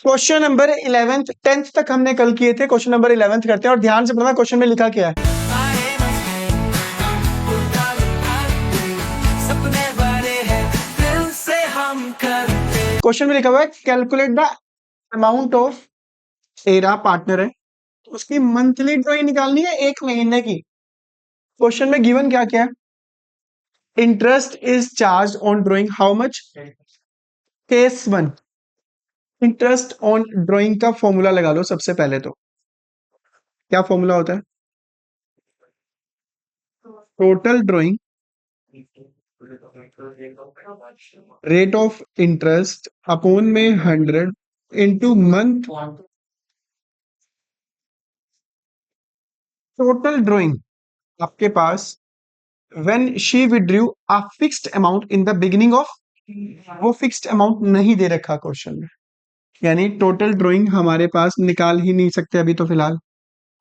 Question number 11th 10th तक हमने कल किए थे, क्वेश्चन नंबर 11th करते हैं और ध्यान से पढ़ना क्वेश्चन में लिखा क्या है। क्वेश्चन में लिखा हुआ है calculate the amount of era partner है, उसकी मंथली ड्राइंग निकालनी है एक महीने की। क्वेश्चन में गिवन क्या क्या है, interest is charge on drawing how much. Case 1, interest on drawing का फॉर्मूला लगा लो सबसे पहले। तो क्या फॉर्मूला होता है, total drawing rate of interest upon में 100 इंटू मंथ टोटल ड्राइंग आपके पास when she withdrew a fixed amount in the beginning of, वो फिक्स्ड अमाउंट नहीं दे रखा क्वेश्चन में, यानी टोटल ड्राइंग हमारे पास निकाल ही नहीं सकते अभी तो फिलहाल।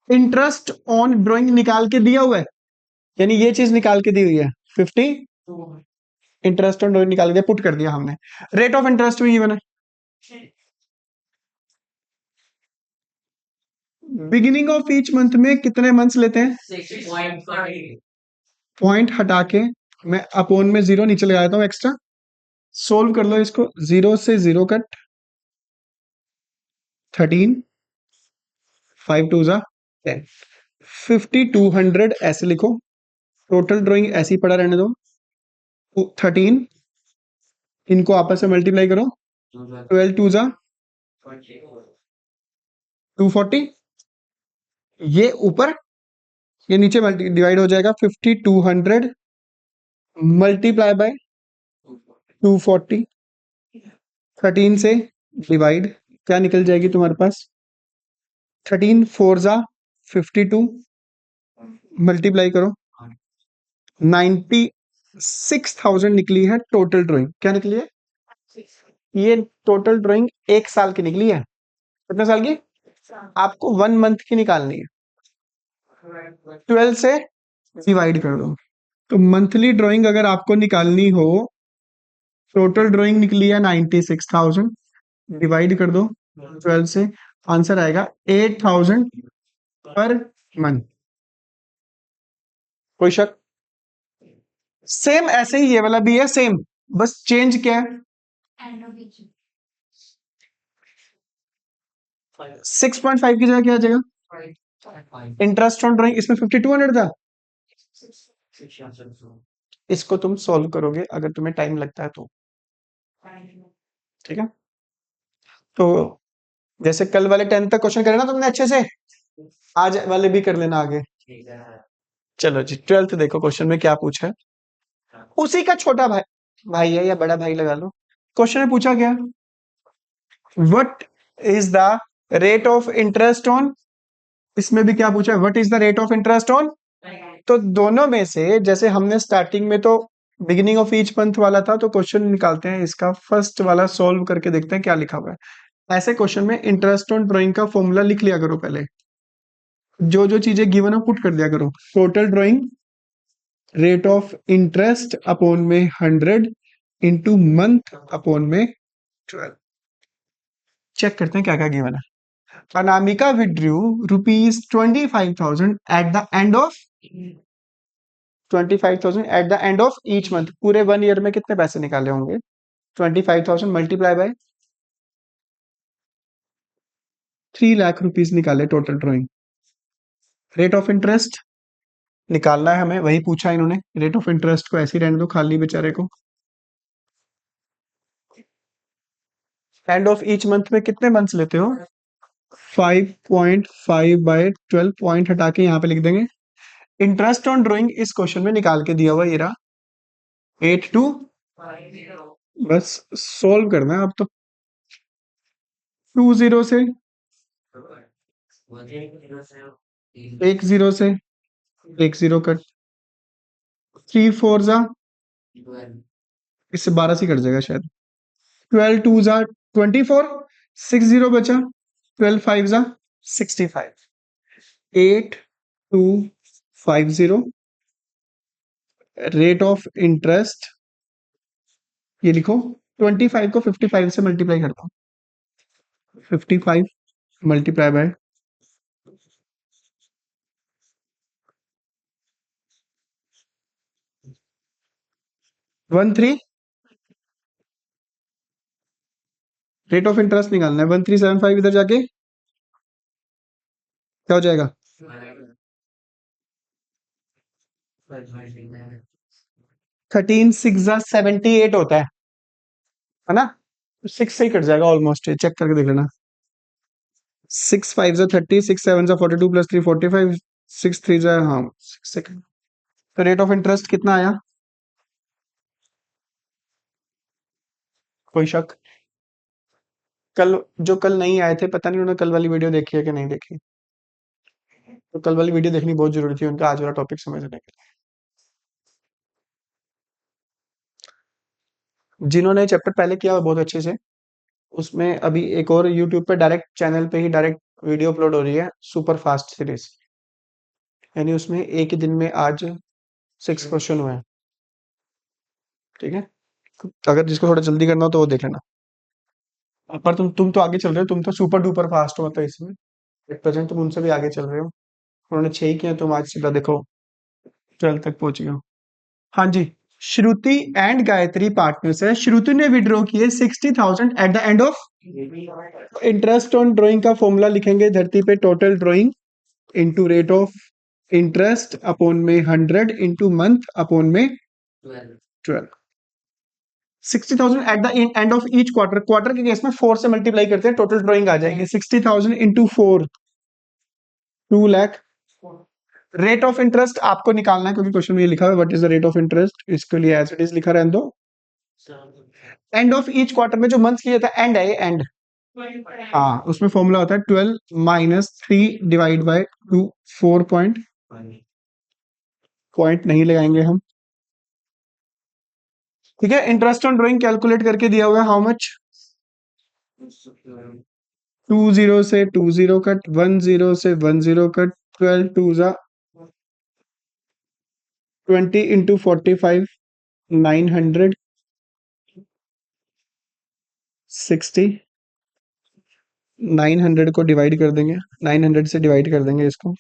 इंटरेस्ट ऑन ड्राइंग निकाल के दिया हुआ है, यानी ये चीज निकाल के दी हुई है 50, इंटरेस्ट ऑन ड्राइंग निकाल के पुट कर दिया हमने। रेट ऑफ इंटरेस्ट भी गिवन है, बिगिनिंग ऑफ ईच मंथ में कितने मंथ्स लेते हैं, 6.5 पॉइंट हटा के मैं अपोन में 0 नीचे लगा देता हूं एक्स्ट्रा। सोल्व कर लो इसको, 0 से 0 कट 13, 5 2 जा 10, 5200 ऐसे लिखो। टोटल ड्राइंग ऐसे ही पड़ा रहने दो। 13 इनको आपस में मल्टीप्लाई करो, 12 2 जा 240, ये ऊपर ये नीचे डिवाइड हो जाएगा। 5200 मल्टीप्लाई बाय 240, 13 से डिवाइड, क्या निकल जाएगी तुम्हारे पास, 13 4 जा 52, मल्टीप्लाई करो 96,000 निकली है टोटल ड्राइंग। क्या निकली है, ये टोटल ड्राइंग एक साल की निकली है। कितने साल की, आपको 1 मंथ की निकालनी है, 12 से डिवाइड कर दो। तो मंथली ड्राइंग अगर आपको निकालनी हो, टोटल ड्राइंग निकली है 96,000, डिवाइड कर दो 12 से, आंसर आएगा 8,000 पर मंथ। कोई शक, सेम ऐसे ही ये वाला भी है सेम, बस चेंज क्या है, 6.5 की जगह क्या आ जाएगा, इंटरेस्ट ऑन ड्राइंग इसमें 5200 था। इसको तुम सॉल्व करोगे अगर तुम्हें टाइम लगता है तो, ठीक है। तो जैसे कल वाले 10 तक क्वेश्चन करे ना तुमने अच्छे से, आज वाले भी कर लेना आगे। चलो जी 12th देखो क्वेश्चन में क्या पूछा है, उसी का छोटा भाई भाई है या बड़ा भाई लगा लो। क्वेश्चन में पूछा क्या, what is the rate of interest on, इसमें भी क्या पूछा है, what is the rate of interest on. तो दोनों में से जैसे हमने स्टार्टिंग में तो बिगिनिंग ऑफ ईच मंथ वाला था, तो क्वेश्चन निकालते हैं इसका फर्स्ट वाला, सॉल्व करके देखते हैं क्या लिखा हुआ है। ऐसे क्वेश्चन में इंटरेस्ट ऑन ड्राइंग का फॉर्मूला लिख लिया करो पहले, जो जो चीजें गिवन हो पुट कर दिया करो। Total drawing rate of interest upon में 100 इंटू मंथ अपॉन में 12। चेक करते हैं क्या क्या गिवन है। Anamika withdrew ₹25,000 at the end of 25,000 at the end of each month. पूरे 1 ईयर में कितने पैसे निकाले होंगे, 25,000 मल्टीप्लाई बाय 3 लाख रुपीस निकाले total drawing. Rate of interest निकालना है हमें, वही पूछा इन्होंने, रेट ऑफ इंटरेस्ट को ऐसे ही रहने दो खाली बेचारे को। एंड ऑफ ईच मंथ में कितने मंथ्स लेते हो, 5.5 बाय 12, पॉइंट हटा के यहाँ पे लिख देंगे। इंटरेस्ट ऑन ड्राइंग इस क्वेश्चन में निकाल के दिया हुआ ये रहा 82, बस सोल्व करना है अब तो। 20 से 10 से 10 कट 3 4 जा, इससे 12 से कट जाएगा शायद, 12 2 जा 24, 60 बचा, 12 5 जा 65, 8250। रेट ऑफ इंटरेस्ट ये लिखो, 25 को 55 से मल्टीप्लाई करता हूं, 55 multiply by 13 rate of interest निकालना है। 1375 इधर जाके क्या हो जाएगा? 13 6 78 होता है ना? 6 से ही कट जाएगा ऑलमोस्ट, चेक करके देख लेना। 6 5 30, 6 7 42 प्लस 3 45, 6 3 हाँ 6 तो रेट ऑफ इंटरेस्ट कितना आया? कोई शक? कल जो कल नहीं आए थे, पता नहीं उन्होंने कल वाली वीडियो देखी है कि नहीं देखी। तो कल वाली वीडियो देखनी बहुत जरूरी थी उनका आज वाला टॉपिक समझने के लिए। जिन्होंने चैप्टर पहले किया वो बहुत अच्छे से, उसमें अभी एक और यूट्यूब पे डायरेक्ट चैनल पे ही डायरेक्ट वीडियो अपलोड हो रही है, सुपर फास्ट सीरीज, यानी उसमें एक ही दिन में आज 6 क्वेश्चन हुए हैं। ठीक है, अगर जिसको थोड़ा जल्दी करना हो तो वो देख लेना। पर तुम तो आगे चल रहे हो, तुम तो सुपर डुपर फास्ट हो, मतलब इसमें एट प्रेजेंट तुम उनसे भी आगे चल रहे हो। उन्होंने 6 ही किया, तुम आज सीधा देखो 12 तक पहुंच गए हो। हाँ जी, श्रुति एंड गायत्री पार्टनर्स है। श्रुति ने विड्रॉ किए 60,000 at the end of. Interest on drawing का फॉर्मूला लिखेंगे धरती पे, total drawing into rate of interest upon में 100 इंटू मंथ अपॉन में 12। 60,000 at the end of each quarter, quarter के केस में 4 से मल्टीप्लाई करते हैं, टोटल ड्राइंग आ जाएगी 60,000 into 4 2 lakh. Rate of interest आपको निकालना है क्योंकि क्वेश्चन में ये लिखा है what is the rate of interest, इसके लिए एज इट इज लिखा रहने दो। एंड ऑफ ईच क्वार्टर में जो मंथ किया था एंड है, एंड हाँ उसमें फॉर्मूला होता है 12 माइनस 3 डिवाइड बाय 2, 4 पॉइंट नहीं लगाएंगे हम। ठीक है, इंटरेस्ट ऑन ड्राइंग कैलकुलेट करके दिया हुआ है, हाउ मच? 20 से 20 कट, 10 से 10 कट, 12 टू जा 20 इंटू 45 900 60 900 को डिवाइड कर देंगे, 900 से डिवाइड कर देंगे इसको।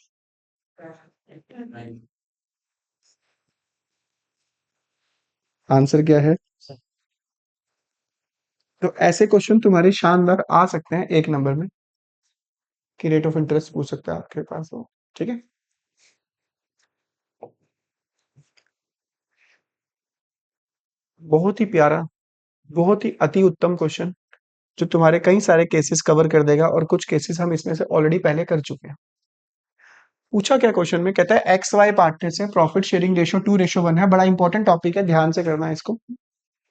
आंसर क्या है? तो ऐसे क्वेश्चन तुम्हारे शानदार आ सकते हैं 1 नंबर में, कि रेट ऑफ इंटरेस्ट पूछ सकता है आपके पास हो। ठीक है, बहुत ही प्यारा, बहुत ही अति उत्तम क्वेश्चन, जो तुम्हारे कई सारे केसेस कवर कर देगा, और कुछ केसेस हम इसमें से ऑलरेडी पहले कर चुके हैं। पूछा क्या क्वेश्चन में, कहता है एक्स वाई पार्टनर से प्रॉफिट शेयरिंग रेशियो 2:1 है। बड़ा इंपॉर्टेंट टॉपिक है, ध्यान से करना है इसको।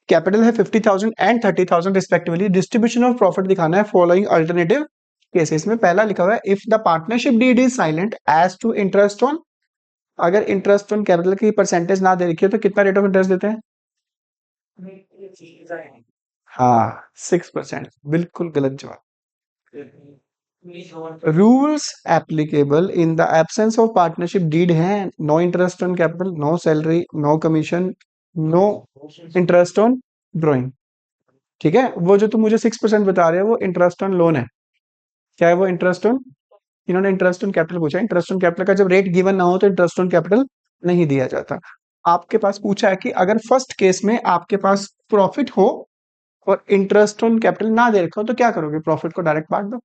कैपिटल है 50,000 and 30,000 respectively. Distribution of profit दिखाना है फॉलोइंग अल्टरनेटिव केसेस में। पहला लिखा हुआ है if the partnership deed is silent as to interest on, अगर इंटरेस्ट ऑन कैपिटल की परसेंटेज ना दे रखी है तो कितना रेट ऑफ इंटरेस्ट देते हैं? हाँ 6%, बिल्कुल गलत जवाब। Rules applicable in the absence of partnership deed है, no interest on capital, no salary, no commission, no interest on drawing. ठीक है, वो जो तुम मुझे 6% बता रहे हो वो इंटरेस्ट ऑन लोन है। क्या है वो? इंटरेस्ट ऑन, इन्होंने इंटरेस्ट ऑन कैपिटल पूछा। इंटरेस्ट ऑन कैपिटल का जब रेट गिवन ना हो तो इंटरेस्ट ऑन कैपिटल नहीं दिया जाता। आपके पास पूछा है कि अगर फर्स्ट केस में आपके पास प्रॉफिट हो और इंटरेस्ट ऑन कैपिटल ना दे रखा हो तो क्या करोगे? प्रॉफिट को डायरेक्ट बांट दो,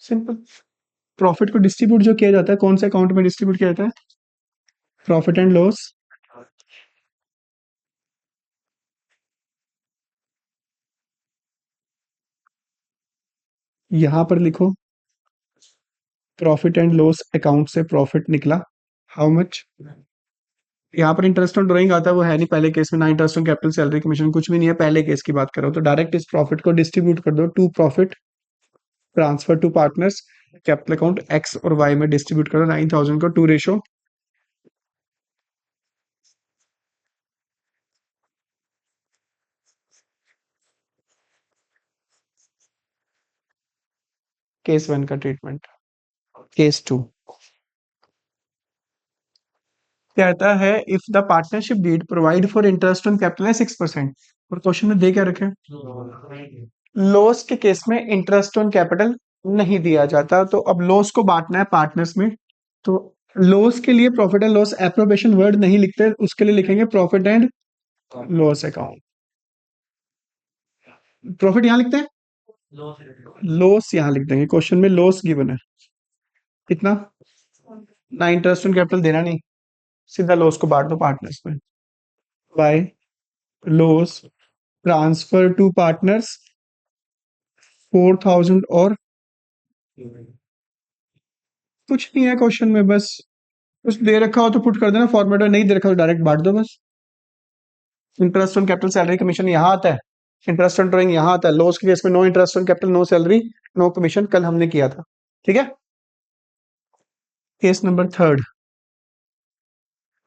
सिंपल। प्रॉफिट को डिस्ट्रीब्यूट जो किया जाता है, कौन से अकाउंट में डिस्ट्रीब्यूट किया जाता है? Profit and loss. यहां पर लिखो प्रॉफिट एंड लॉस अकाउंट से प्रॉफिट निकला, हाउ मच? यहाँ पर इंटरेस्ट ऑन ड्राइंग आता है, वो है नहीं पहले केस में, ना interest on capital, salary, commission, कुछ भी नहीं है। पहले केस की बात करो तो डायरेक्ट इस प्रॉफिट को डिस्ट्रीब्यूट कर दो to profit, transfer to partners, capital account X और वाई में डिस्ट्रीब्यूट करो 9,000 को 2 रेशो। केस 1 का ट्रीटमेंट। केस 2 कहता है if the partnership deed provide for interest on capital है 6%, और क्वेश्चन में दे क्या रखे? लॉस के केस में इंटरेस्ट ऑन कैपिटल नहीं दिया जाता, तो अब लॉस को बांटना है पार्टनर्स में। तो लॉस के लिए profit and loss appropriation word नहीं लिखते, उसके लिए लिखेंगे profit and loss account. Profit यहां लिखते हैं, लॉस यहां लिख देंगे। क्वेश्चन में लॉस गिवन है कितना, ना इंटरेस्ट ऑन कैपिटल देना नहीं, सीधा लॉस को बांट दो पार्टनर्स में। By loss transfer to partners 4000, और कुछ नहीं है क्वेश्चन में, बस कुछ दे रखा हो तो पुट कर देना फॉर्मेट में, नहीं दे रखा तो डायरेक्ट बांट दो बस। Interest on capital salary commission यहाँ आता है, इंटरेस्ट ऑन ड्राइंग यहाँ आता है। लॉस के केस में no interest on capital, no salary, no commission, कल हमने किया था। ठीक है। Case number third,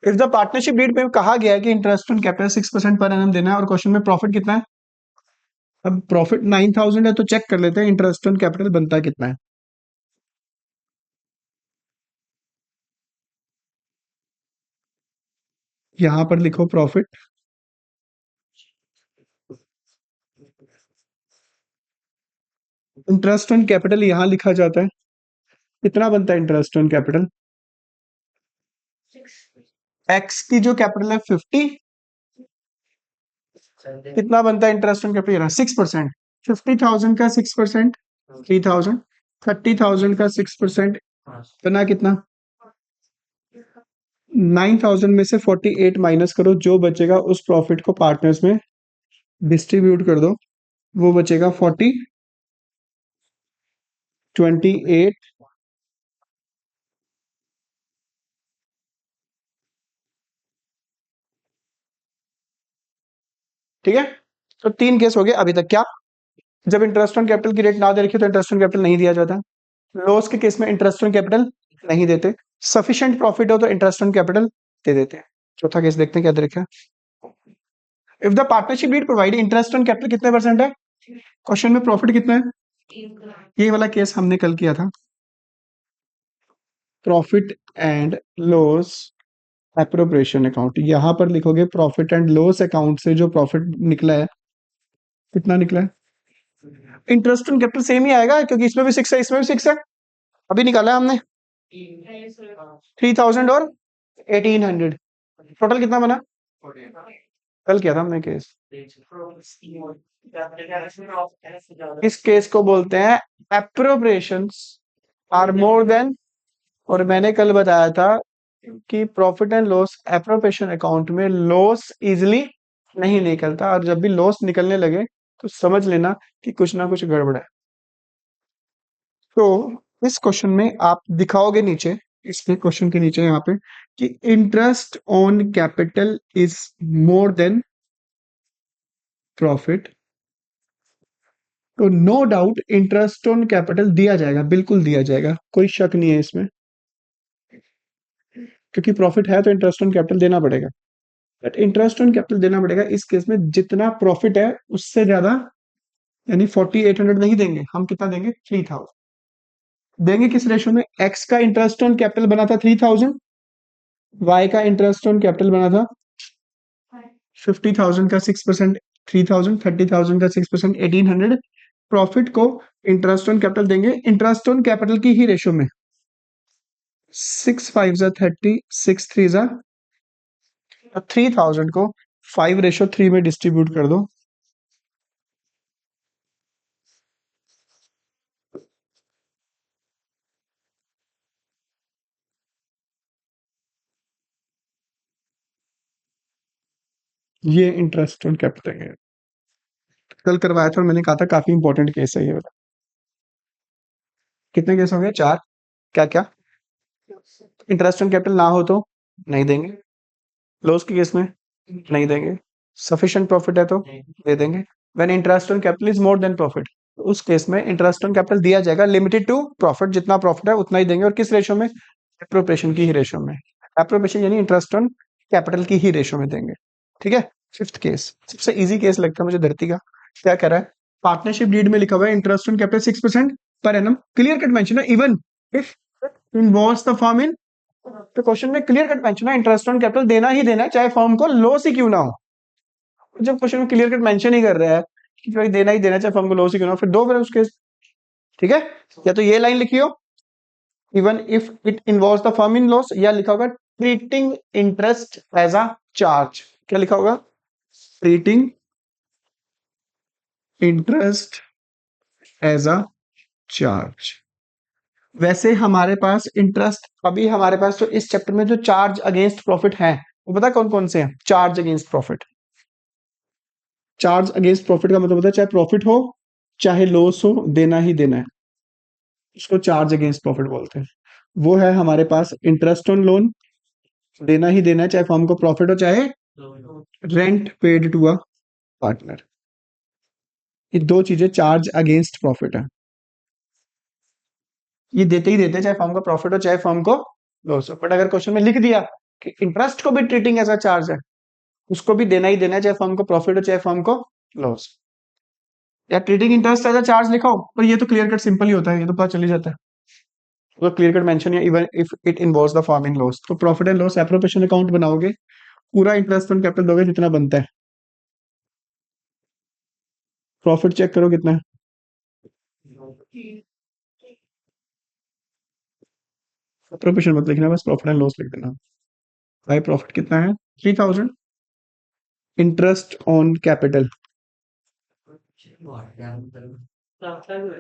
if the partnership deed में कहा गया है कि interest on capital 6% per annum देना है, और क्वेश्चन में प्रॉफिट कितना है। अब प्रॉफिट 9000 है, तो चेक कर लेते हैं इंटरेस्ट ऑन कैपिटल बनता कितना है। यहां पर लिखो प्रॉफिट, इंटरेस्ट ऑन कैपिटल यहां लिखा जाता है। कितना बनता है इंटरेस्ट ऑन कैपिटल, एक्स की जो कैपिटल है 50, कितना बनता है इंटरेस्ट ऑन कैपिटल 6%। 50,000 का 6% 3000, 30,000 का 6% बना कितना, 9000 में से 48 माइनस करो, जो बचेगा उस प्रॉफिट को पार्टनर्स में डिस्ट्रीब्यूट कर दो, वो बचेगा 40, 28। ठीक है। तो तीन केस हो गए अभी तक। क्या, जब इंटरेस्ट ऑन कैपिटल की रेट ना दे रखी तो इंटरेस्ट ऑन कैपिटल नहीं दिया जाता। लॉस के केस में इंटरेस्ट ऑन कैपिटल नहीं देते। सफिशिएंट प्रॉफिट हो तो इंटरेस्ट ऑन कैपिटल दे देते हैं। चौथा केस देखते हैं क्या दे रखा है। If the partnership need provide interest on capital कितने परसेंट है, क्वेश्चन में प्रॉफिट कितना है। ये वाला केस हमने कल किया था। Profit and loss appropriation account, यहां पर लिखोगे प्रॉफिट एंड लॉस अकाउंट से जो प्रॉफिट निकला है, कितना निकला है। इंटरेस्ट ऑन कैपिटल सेम ही आएगा, क्योंकि इसमें भी 6 है, इसमें भी 6 है। अभी निकाला है हमने 3000 और 1800, टोटल कितना बना। कल किया था हमने केस। इस केस को बोलते हैं एप्रोप्रिएशंस आर मोर देन, और मैंने कल बताया था कि profit and loss appropriation account में लॉस इजिली नहीं निकलता, और जब भी लॉस निकलने लगे तो समझ लेना कि कुछ ना कुछ गड़बड़ है। तो इस क्वेश्चन में आप दिखाओगे नीचे, इसके क्वेश्चन के नीचे यहाँ पे, कि interest on capital is more than profit, तो no doubt interest on capital दिया जाएगा, बिल्कुल दिया जाएगा, कोई शक नहीं है इसमें, क्योंकि प्रॉफिट है तो इंटरेस्ट ऑन कैपिटल देना पड़ेगा। बट इंटरेस्ट ऑन कैपिटल देना पड़ेगा इस केस में जितना प्रॉफिट है उससे ज्यादा, यानी 4800 नहीं देंगे हम, कितना देंगे 3000 देंगे। किस रेशो में, एक्स का इंटरेस्ट ऑन कैपिटल बना था 3000, वाई का इंटरेस्ट ऑन कैपिटल बना था 50,000 का 6% 3000, 30,000 का 6% 1800। प्रॉफिट को इंटरेस्ट ऑन कैपिटल देंगे इंटरेस्ट ऑन कैपिटल की ही रेशो में, 6 5 जा 30, 6 3 जा 3000 को 5:3 में डिस्ट्रीब्यूट कर दो। ये इंटरेस्ट ऑन कैपिटल है, कल करवाया था और मैंने कहा था काफी इंपॉर्टेंट केस है ये वाला। कितने केस हो गए, 4। क्या क्या, इंटरेस्ट ऑन कैपिटल ना हो तो नहीं देंगे, लॉस के केस में नहीं देंगे, सफिशिएंट प्रॉफिट है तो दे देंगे, when interest on capital is more than profit, उस केस में इंटरेस्ट ऑन कैपिटल दिया जाएगा, लिमिटेड टू प्रॉफिट, जितना प्रॉफिट है उतना ही देंगे, और किस रेशो में, एप्रोप्रिएशन की ही रेशो में। एप्रोप्रिएशन यानी इंटरेस्ट ऑन कैपिटल की ही रेशो में देंगे। ठीक है। फिफ्थ केस सबसे इजी केस लगता है मुझे धरती का। क्या कह रहा है, पार्टनरशिप डीड में लिखा हुआ है interest on capital 6% per annum, clear cut mention है, even if involves the firm in, तो क्वेश्चन में क्लियर कट मेंशन है इंटरेस्ट ऑन कैपिटल देना ही देना है, चाहे फर्म को लॉस ही क्यों ना हो। जब क्वेश्चन में क्लियर कट मेंशन ही कर रहा है कि भाई देना ही देना, चाहे फर्म को लॉस ही क्यों ना हो, फिर दो फिर उसके। ठीक है, या तो ये लाइन लिखियो, even if it involves the firm in loss, या लिखा होगा treating interest as a charge. क्या लिखा होगा? Treating interest as a charge. वैसे हमारे पास इंटरेस्ट, अभी हमारे पास तो इस चैप्टर में जो चार्ज अगेंस्ट प्रॉफिट है वो पता कौन कौन से हैं? Charge against profit. Charge against profit का मतलब होता है चाहे प्रॉफिट हो चाहे लॉस हो, देना ही देना है, उसको चार्ज अगेंस्ट प्रॉफिट बोलते हैं। वो है हमारे पास इंटरेस्ट ऑन लोन, देना ही देना है चाहे फर्म को प्रॉफिट हो चाहे rent paid to a partner. ये दो चीजें चार्ज अगेंस्ट प्रॉफिट है, ये देते ही देते हैं चाहे फर्म को प्रॉफिट हो चाहे फर्म को लॉस हो। बट अगर क्वेश्चन में लिख दिया कि इंटरेस्ट को भी ट्रीटिंग एज अ चार्ज है, उसको भी देना ही देना है चाहे फर्म को प्रॉफिट हो चाहे फर्म को लॉस, या treating interest as a charge लिखो, पर ये तो क्लियर कट सिंपल ही होता है, ये तो पता चल ही जाता है। तो क्लियर कट मेंशन है even if it involves the firm in loss, तो profit and loss appropriation account बनाओगे, पूरा इंटरेस्ट ऑन कैपिटल दोगे जितना बनता है, प्रॉफिट चेक करो कितना है, एप्रोप्रिएशन मत लिखना, बस प्रॉफिट एंड लॉस लिख देना। भाई प्रॉफिट कितना है? 3000। इंटरेस्ट ऑन कैपिटल,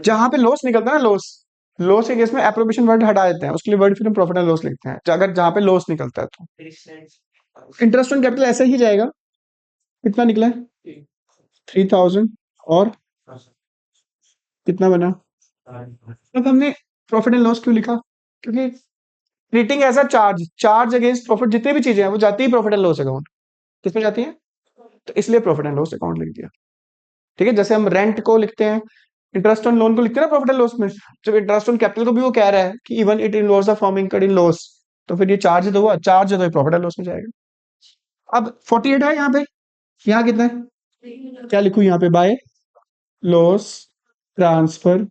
जहां पे लॉस निकलता है ना, लॉस, लॉस के केस में एप्रोप्रिएशन वर्ड हटा देते हैं, उसके लिए वर्ड फिर हम प्रॉफिट एंड लॉस लिखते हैं, अगर जहां पे लॉस निकलता है तो। इंटरेस्ट ऑन कैपिटल ऐसे ही जाएगा, कितना निकला है? 3000। और कितना बना? अब हमने प्रॉफिट एंड लॉस क्यों लिखा? क्योंकि treating as a charge, charge against profit, जितनी भी चीजें हैं वो जाती है प्रॉफिट एंड लॉस अकाउंट, किसमें जाती है? तो इसलिए प्रॉफिट एंड लॉस अकाउंट लिख दिया। ठीक है, जैसे हम रेंट को लिखते हैं, इंटरेस्ट ऑन लोन को लिखते हैं ना प्रॉफिट एंड लॉस में, जब इंटरेस्ट ऑन कैपिटल को भी वो कह रहा है कि even it involves the firm incurred in loss, तो फिर ये चार्ज तो हुआ, चार्ज है तो प्रॉफिट एंड लॉस में जाएगा। अब 48 है यहाँ पे, यहाँ कितना है? क्या लिखूं यहाँ पे? By loss transfer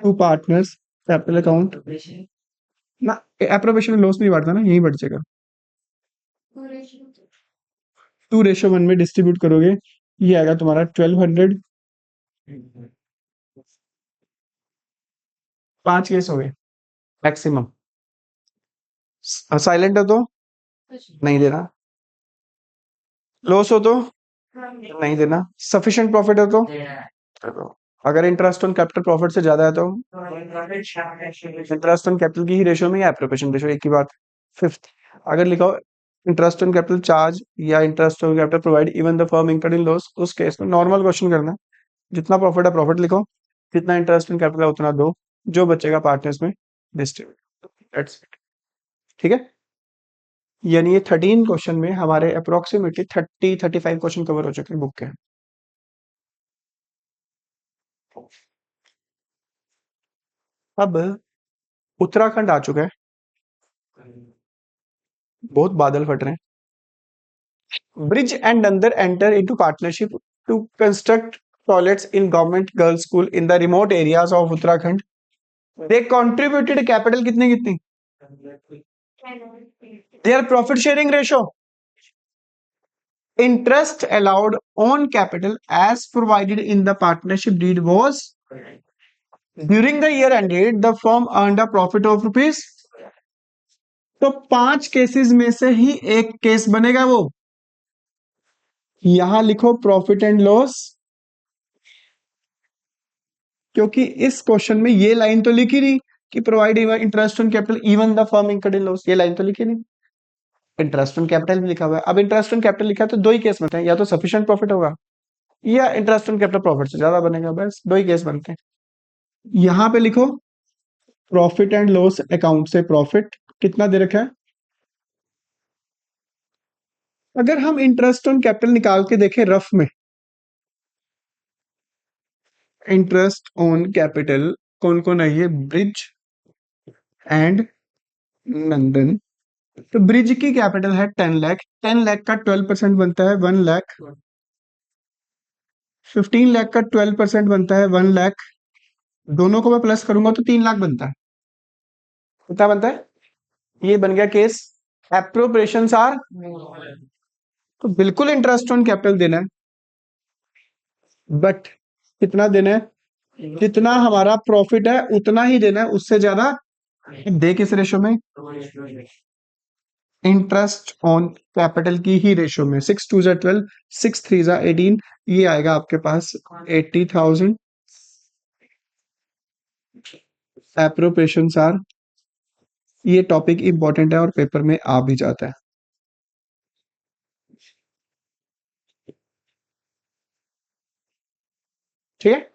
to partners capital account ना, एप्रोप्रिएशन में लॉस नहीं बढ़ता ना, यही बढ़ जाएगा। 2:1 में डिस्ट्रीब्यूट करोगे, ये आएगा तुम्हारा 1200। 5 केस हो गए मैक्सिमम। साइलेंट हो तो नहीं देना, लॉस हो तो नहीं देना, सफिशिएंट प्रॉफिट हो तो दो। अगर इंटरेस्ट ऑन कैपिटल प्रॉफिट से ज्यादा है तो इंटरेस्ट ऑन कैपिटल की ही रेशियो में या एप्रोप्रिएशन रेशियो, एक ही बात। फिफ्थ, अगर लिखो इंटरेस्ट ऑन कैपिटल चार्ज या interest on capital provide even the firm incurred in loss, उस केस में नॉर्मल क्वेश्चन करना, जितना प्रॉफिट है प्रॉफिट लिखो, जितना इंटरेस्ट ऑन कैपिटल है उतना दो, जो बचेगा पार्टनर्स में डिस्ट्रीब्यूट, दैट्स इट। ठीक है, यानी ये 13 क्वेश्चन में हमारे अप्रोक्सीमेटली 35 क्वेश्चन कवर हो चुके हैं बुक के। अब उत्तराखंड आ चुका है, बहुत बादल फट रहे हैं। Brij and Nandan enter into partnership to construct toilets in government girls school in the remote areas of Uttarakhand. They contributed capital कितनी कितनी? Their profit sharing ratio, interest allowed on capital as provided in the partnership deed was, during the year ended the firm earned a profit of rupees। तो 5 cases में से ही एक case बनेगा वो, यहां लिखो प्रॉफिट एंड लॉस, क्योंकि इस क्वेश्चन में ये लाइन तो लिखी नहीं कि provide interest on capital even the firm incurred in loss, ये लाइन तो लिखी नहीं। इंटरेस्ट ऑन कैपिटल भी लिखा हुआ है, अब इंटरेस्ट ऑन कैपिटल लिखा है तो दो ही केस बनते हैं, या तो सफिशिएंट प्रॉफिट होगा या इंटरेस्ट ऑन कैपिटल प्रॉफिट से ज्यादा बनेगा, बस दो ही केस बनते हैं। यहां पे लिखो प्रॉफिट एंड लॉस अकाउंट से प्रॉफिट कितना दे रखा है। अगर हम इंटरेस्ट ऑन कैपिटल निकाल के देखें रफ में, इंटरेस्ट ऑन कैपिटल कौन कौन है? ये ब्रिज एंड नंदन। तो ब्रिज की कैपिटल है 10 लाख, 10 लाख का 12% बनता है 1 लाख, 15 लाख का 12% बनता है 1 लाख, दोनों को मैं प्लस करूंगा तो 3 लाख बनता है। कितना बनता है? ये बन गया केस, एप्रोप्रिएशंस आर, तो बिल्कुल इंटरेस्ट ऑन कैपिटल देना है, बट कितना देना है? जितना हमारा प्रॉफिट है उतना ही देना है, उससे ज्यादा दे किस रेशो में? इंटरेस्ट ऑन कैपिटल की ही रेशो में। 6 2 12, 6 3 18, ये आएगा आपके पास 80,000। एप्रोप्रिएशन आर, ये टॉपिक इंपॉर्टेंट है और पेपर में आ भी जाता है। ठीक है,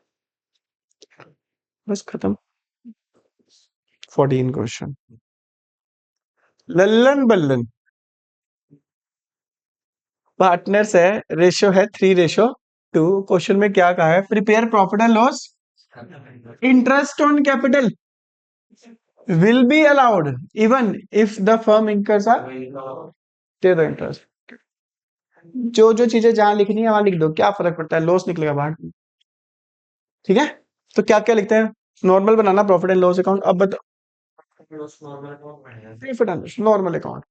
बस खत्म। 14 क्वेश्चन। लल्लन बल्लन पार्टनर्स है, रेशियो है 3:2। क्वेश्चन में क्या कहा है? Prepare profit and loss, interest on capital will be allowed even if the firm incurs are, दे दो इंटरेस्ट। जो जो चीजें जहां लिखनी है वहां लिख दो, क्या फर्क पड़ता है, लॉस निकलेगा बाहर। ठीक है, तो क्या क्या लिखते हैं? Normal banana profit and loss account. अब बताओ, profit and loss normal account.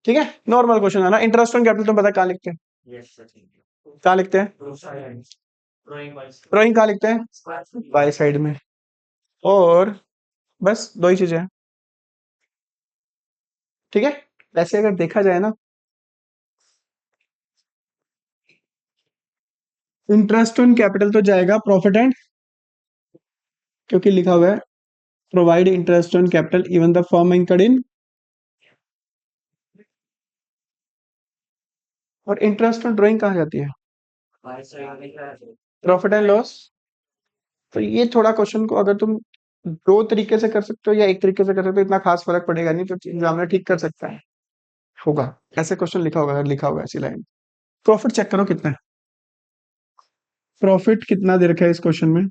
ठीक है, नॉर्मल क्वेश्चन है ना। इंटरेस्ट ऑन कैपिटल तुम पता कहाँ लिखते हैं? कहाँ लिखते हैं? ड्राइंग कहाँ लिखते हैं? बाई साइड में। और बस दो ही चीजें हैं। ठीक है, वैसे अगर देखा जाए ना, इंटरेस्ट ऑन कैपिटल तो जाएगा प्रॉफिट एंड, क्योंकि लिखा हुआ है provide interest on capital even the firm incurred इन। और इंटरेस्ट ऑन ड्राइंग कहाँ जाती है? Profit and loss. तो ये थोड़ा क्वेश्चन को अगर तुम दो तरीके से कर सकते हो या एक तरीके से कर सकते हो, इतना खास फर्क पड़ेगा नहीं, तो एग्जामिनर ठीक कर सकता है। होगा ऐसे क्वेश्चन लिखा होगा, अगर लिखा होगा ऐसी लाइन। प्रॉफिट चेक करो कितना है, प्रॉफिट कितना दे रखा है इस क्वेश्चन में?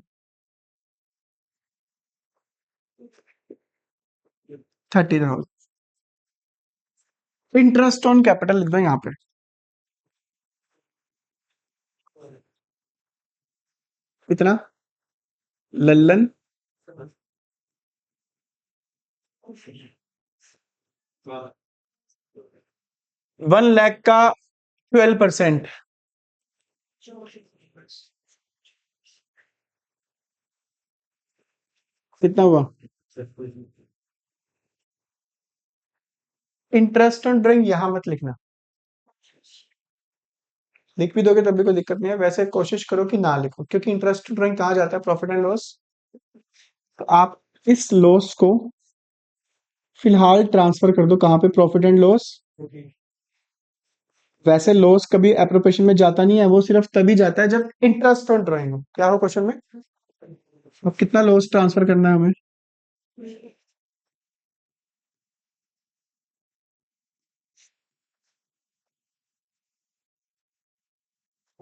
30,000। इंटरेस्ट ऑन कैपिटल लिख दो यहाँ पे। कितना? लल्लन 1 लाख का 12%, कितना हुआ? इंटरेस्ट ऑन ड्राइंग यहां मत लिखना, लिख भी दोगे तब भी कोई दिक्कत नहीं है। वैसे कोशिश करो कि ना लिखो, क्योंकि इंटरेस्ट ड्राइंग कहाँ जाता है? Profit and loss. तो आप इस लॉस को फिलहाल ट्रांसफर कर दो कहाँ पे? Profit and loss. वैसे लॉस कभी एप्रोप्रिएशन में जाता नहीं है, वो सिर्फ तभी जाता है जब इंटरेस्ट ऑन ड्राइंग हो। क्या हो क्वेश्चन में? अब कितना लॉस ट्रांसफर करना है हमें?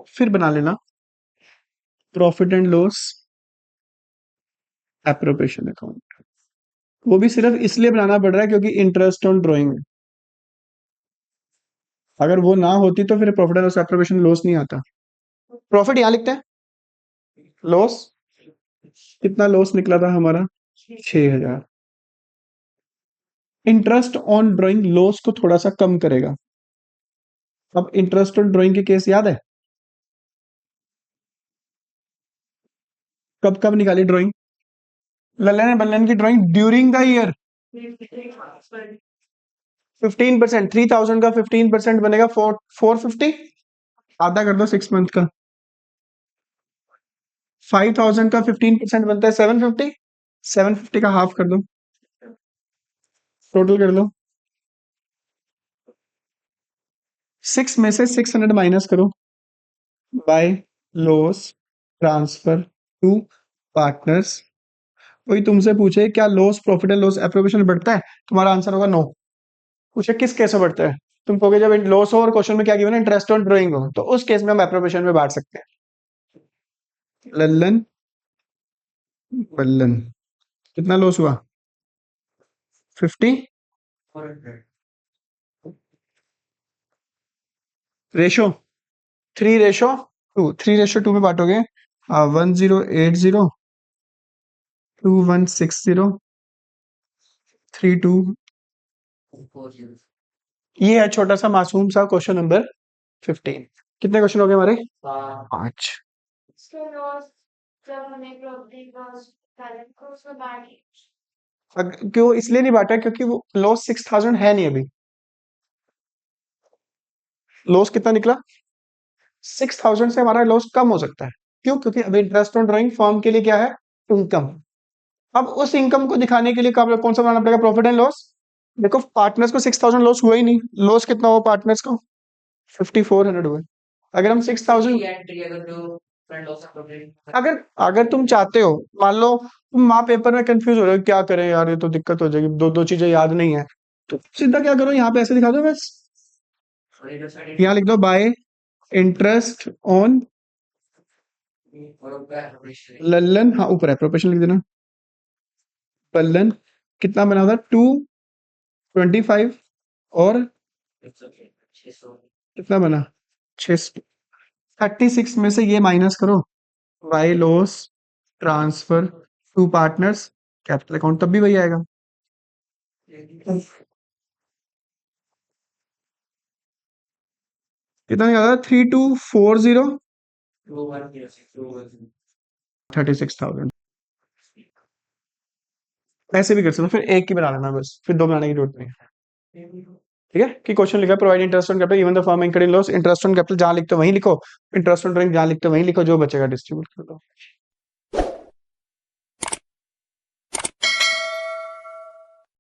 फिर बना लेना profit and loss appropriation account. वो भी सिर्फ इसलिए बनाना पड़ रहा है क्योंकि इंटरेस्ट ऑन ड्राइंग, अगर वो ना होती तो फिर profit and loss appropriation loss नहीं आता। प्रॉफिट यहां लिखते हैं, लॉस कितना लॉस निकला था हमारा? 6,000। इंटरेस्ट ऑन ड्राइंग लॉस को थोड़ा सा कम करेगा। अब इंटरेस्ट ऑन ड्राइंग के केस याद है? कब कब निकाली ड्राइंग? ललन बल्लन की ड्राइंग ड्यूरिंग द ईयर 15%। 3,000 का 15% बनेगा 450। आधा कर दो 6 मंथ का। 5,000 का 15% बनता है 750। 750 का हाफ कर दो, टोटल कर लो। 6 में से 600 माइनस करो by loss transfer to partners. कोई तुमसे पूछे क्या loss profit and loss appropriation बढ़ता है, तुम्हारा आंसर होगा नो। पूछे किस केस में बढ़ता है, तुम कहोगे जब लॉस हो और क्वेश्चन में क्या गिवन है? इंटरेस्ट ऑन ड्राइंग हो, तो उस केस में हम एप्रोप्रिएशन में बांट सकते हैं। लल्लन बल्लन कितना लॉस हुआ? 50। रेशो 3:2। 3:2 में बांटोगे 1080, 2160, 32। ये है छोटा सा मासूम सा क्वेश्चन नंबर 15। कितने क्वेश्चन हो गए हमारे? 5। क्यों इसलिए नहीं बांटा क्योंकि वो लॉस 6000 है नहीं अभी। लॉस कितना निकला? 6000 से हमारा लॉस कम हो सकता है। क्यों? क्योंकि अभी इंटरेस्ट ऑन ड्राइंग फर्म के लिए क्या है? इनकम। अब उस इनकम को दिखाने के लिए कौन सा बनाना पड़ेगा? Profit and loss. देखो पार्टनर्स को 6000 लॉस हुआ ही नहीं, लॉस कितना हुआ पार्टनर्स को? 5400 हुआ। अगर हम 6000, अगर अगर तुम चाहते हो, मान लो तुम माँ पेपर में कंफ्यूज हो रहे हो क्या करें यार, ये तो दिक्कत हो जाएगी, दो दो चीजें याद नहीं है, तो सीधा क्या करो, यहाँ पे ऐसे दिखा दो बस। यहाँ लिख दो बाय इंटरेस्ट ऑन लल्लन, हाँ ऊपर है प्रोपेशन लिख देना। लल्लन कितना बना था? 225 और कितना बना? 36 में से ये माइनस करो, by loss transfer to partners capital account, तब भी वही आएगा। कितना निकाला? 3240 36,000। ऐसे भी कर सकते हो, फिर एक ही बना लेना बस, फिर दो बनाने की जरूरत नहीं है। ठीक है कि क्वेश्चन लिखा provide interest on capital even the firm incurred in loss, interest on capital जहां लिखते हो वहीं लिखो, इंटरेस्ट ऑन ड्राइंग जहां लिखते हो वहीं लिखो, जो बचेगा डिस्ट्रीब्यूट कर दो।